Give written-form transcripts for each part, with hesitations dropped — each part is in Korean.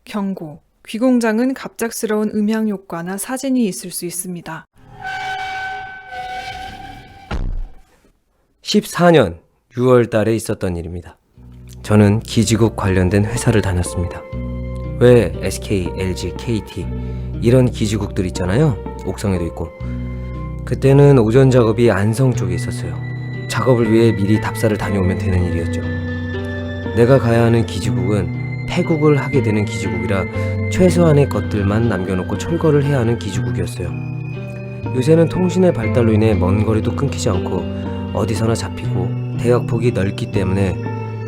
경고. 귀공장은 갑작스러운 음향 효과나 사진이 있을 수 있습니다. 14년 6월 달에 있었던 일입니다. 저는 기지국 관련된 회사를 다녔습니다. 왜 SK, LG, KT 이런 기지국들 있잖아요. 옥상에도 있고. 그때는 오전 작업이 안성 쪽에 있었어요. 작업을 위해 미리 답사를 다녀오면 되는 일이었죠. 내가 가야 하는 기지국은 폐국을 하게 되는 기지국이라 최소한의 것들만 남겨놓고 철거를 해야 하는 기지국이었어요. 요새는 통신의 발달로 인해 먼 거리도 끊기지 않고 어디서나 잡히고 대각폭이 넓기 때문에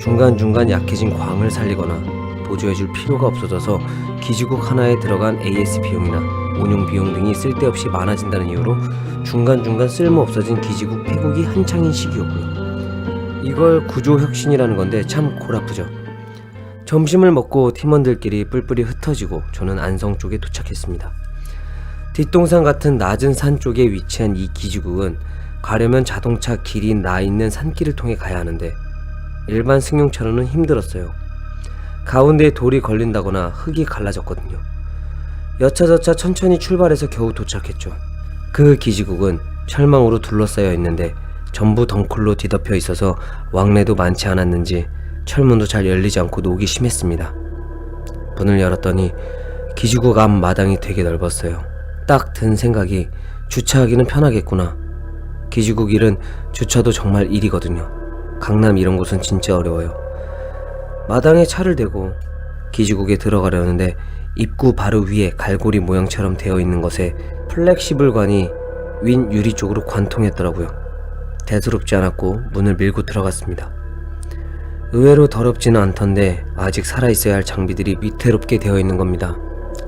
중간중간 약해진 광을 살리거나 보조해줄 필요가 없어져서 기지국 하나에 들어간 AS 비용이나 운용 비용 등이 쓸데없이 많아진다는 이유로 중간중간 쓸모없어진 기지국 폐국이 한창인 시기였고요. 이걸 구조혁신이라는 건데 참 골아프죠. 점심을 먹고 팀원들끼리 뿔뿔이 흩어지고 저는 안성 쪽에 도착했습니다. 뒷동산 같은 낮은 산 쪽에 위치한 이 기지국은 가려면 자동차 길이 나 있는 산길을 통해 가야 하는데 일반 승용차로는 힘들었어요. 가운데에 돌이 걸린다거나 흙이 갈라졌거든요. 여차저차 천천히 출발해서 겨우 도착했죠. 그 기지국은 철망으로 둘러싸여 있는데 전부 덩쿨로 뒤덮여 있어서 왕래도 많지 않았는지 철문도 잘 열리지 않고 녹이 심했습니다. 문을 열었더니 기지국 앞 마당이 되게 넓었어요. 딱 든 생각이 주차하기는 편하겠구나. 기지국 일은 주차도 정말 일이거든요. 강남 이런 곳은 진짜 어려워요. 마당에 차를 대고 기지국에 들어가려는데 입구 바로 위에 갈고리 모양처럼 되어 있는 것에 플렉시블관이 윈 유리 쪽으로 관통했더라고요. 대수롭지 않았고 문을 밀고 들어갔습니다. 의외로 더럽지는 않던데 아직 살아있어야 할 장비들이 위태롭게 되어 있는 겁니다.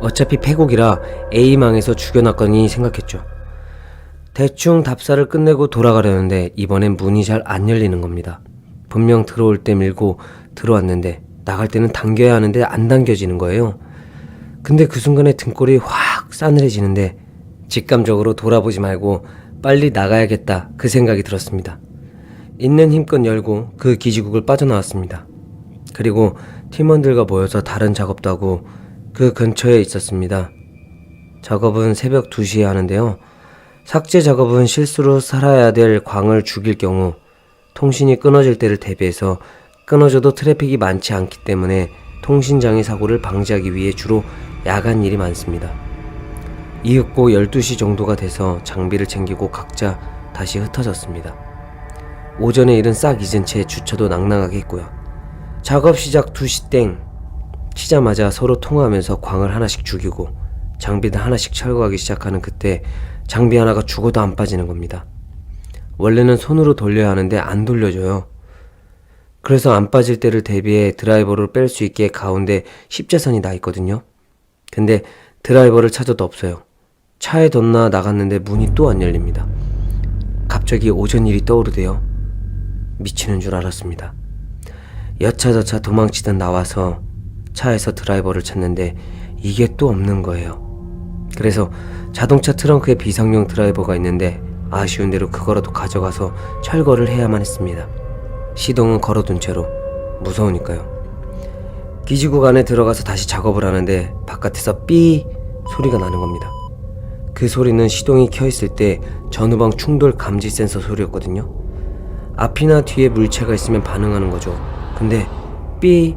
어차피 폐국이라 A망에서 죽여놨거니 생각했죠. 대충 답사를 끝내고 돌아가려는데 이번엔 문이 잘 안 열리는 겁니다. 분명 들어올 때 밀고 들어왔는데 나갈 때는 당겨야 하는데 안 당겨지는 거예요. 근데 그 순간에 등골이 확 싸늘해지는데 직감적으로 돌아보지 말고 빨리 나가야겠다 그 생각이 들었습니다. 있는 힘껏 열고 그 기지국을 빠져나왔습니다. 그리고 팀원들과 모여서 다른 작업도 하고 그 근처에 있었습니다. 작업은 새벽 2시에 하는데요. 삭제 작업은 실수로 살아야 될 광을 죽일 경우 통신이 끊어질 때를 대비해서 끊어져도 트래픽이 많지 않기 때문에 통신장애 사고를 방지하기 위해 주로 야간 일이 많습니다. 이윽고 12시 정도가 돼서 장비를 챙기고 각자 다시 흩어졌습니다. 오전의 일은 싹 잊은 채 주차도 낭낭하게 했고요. 작업 시작 2시 땡 치자마자 서로 통화하면서 광을 하나씩 죽이고 장비들 하나씩 철거하기 시작하는 그때 장비 하나가 죽어도 안 빠지는 겁니다. 원래는 손으로 돌려야 하는데 안 돌려줘요. 그래서 안 빠질 때를 대비해 드라이버를 뺄 수 있게 가운데 십자선이 나 있거든요. 근데 드라이버를 찾아도 없어요. 차에 뒀나 나갔는데 문이 또 안 열립니다. 갑자기 오전 일이 떠오르대요. 미치는 줄 알았습니다. 여차저차 도망치던 나와서 차에서 드라이버를 찾는데 이게 또 없는 거예요. 그래서 자동차 트렁크에 비상용 드라이버가 있는데 아쉬운 대로 그거라도 가져가서 철거를 해야만 했습니다. 시동은 걸어둔 채로 무서우니까요. 기지국 안에 들어가서 다시 작업을 하는데 바깥에서 삐 소리가 나는 겁니다. 그 소리는 시동이 켜있을 때 전후방 충돌 감지 센서 소리였거든요. 앞이나 뒤에 물체가 있으면 반응하는 거죠. 근데 삐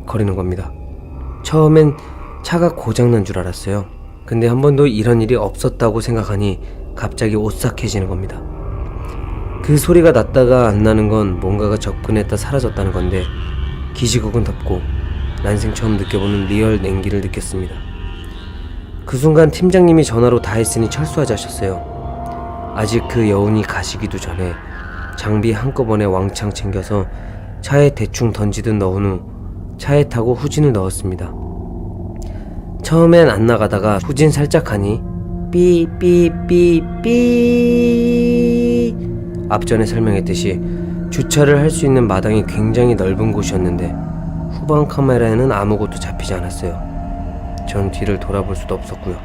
거리는 겁니다. 처음엔 차가 고장난 줄 알았어요. 근데 한 번도 이런 일이 없었다고 생각하니 갑자기 오싹해지는 겁니다. 그 소리가 났다가 안 나는 건 뭔가가 접근했다 사라졌다는 건데 기지국은 덥고 난생 처음 느껴보는 리얼 냉기를 느꼈습니다. 그 순간 팀장님이 전화로 다 했으니 철수하자 하셨어요. 아직 그 여운이 가시기도 전에 장비 한꺼번에 왕창 챙겨서 차에 대충 던지듯 넣은 후 차에 타고 후진을 넣었습니다. 처음엔 안 나가다가 후진 살짝 하니 삐 앞전에 설명했듯이 주차를 할 수 있는 마당이 굉장히 넓은 곳이었는데 후방 카메라에는 아무것도 잡히지 않았어요. 전 뒤를 돌아볼 수도 없었고요.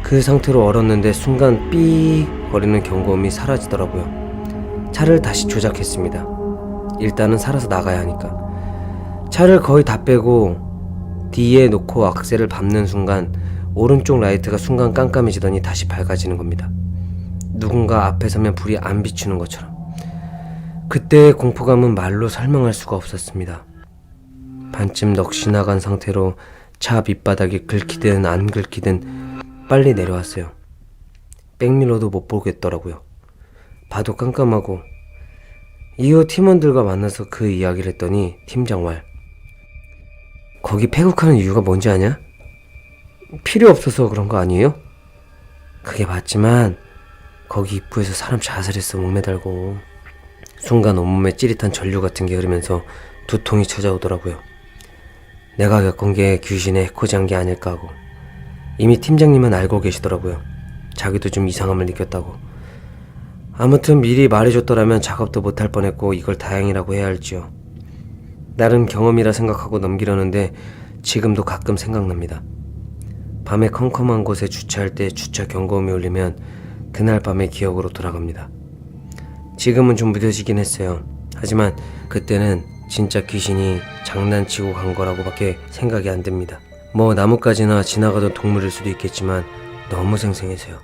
그 상태로 얼었는데 순간 삐 거리는 경고음이 사라지더라고요. 차를 다시 조작했습니다. 일단은 살아서 나가야 하니까. 차를 거의 다 빼고 D에 놓고 악셀을 밟는 순간 오른쪽 라이트가 순간 깜깜해지더니 다시 밝아지는 겁니다. 누군가 앞에 서면 불이 안 비추는 것처럼. 그때의 공포감은 말로 설명할 수가 없었습니다. 반쯤 넋이 나간 상태로 차 밑바닥이 긁히든 안 긁히든 빨리 내려왔어요. 백밀러도 못 보겠더라고요. 봐도 깜깜하고. 이후 팀원들과 만나서 그 이야기를 했더니 팀장 말, 거기 폐국하는 이유가 뭔지 아냐? 필요 없어서 그런 거 아니에요? 그게 맞지만 거기 입구에서 사람 자살했어, 목매달고. 순간 온몸에 찌릿한 전류 같은 게 흐르면서 두통이 찾아오더라고요. 내가 겪은 게 귀신의 해코지한 게 아닐까 하고. 이미 팀장님은 알고 계시더라고요. 자기도 좀 이상함을 느꼈다고. 아무튼 미리 말해줬더라면 작업도 못할 뻔했고 이걸 다행이라고 해야 할지요. 나름 경험이라 생각하고 넘기려는데 지금도 가끔 생각납니다. 밤에 컴컴한 곳에 주차할 때 주차 경고음이 울리면 그날 밤의 기억으로 돌아갑니다. 지금은 좀 무뎌지긴 했어요. 하지만 그때는 진짜 귀신이 장난치고 간 거라고밖에 생각이 안 듭니다. 뭐 나뭇가지나 지나가던 동물일 수도 있겠지만 너무 생생해서요.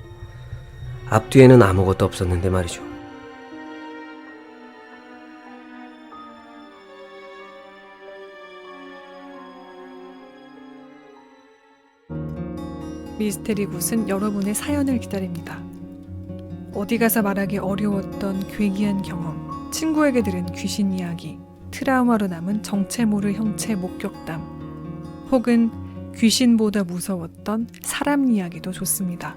앞뒤에는 아무것도 없었는데 말이죠. 미스테리 굿은 여러분의 사연을 기다립니다. 어디 가서 말하기 어려웠던 괴기한 경험, 친구에게 들은 귀신 이야기, 트라우마로 남은 정체 모를 형체 목격담, 혹은 귀신보다 무서웠던 사람 이야기도 좋습니다.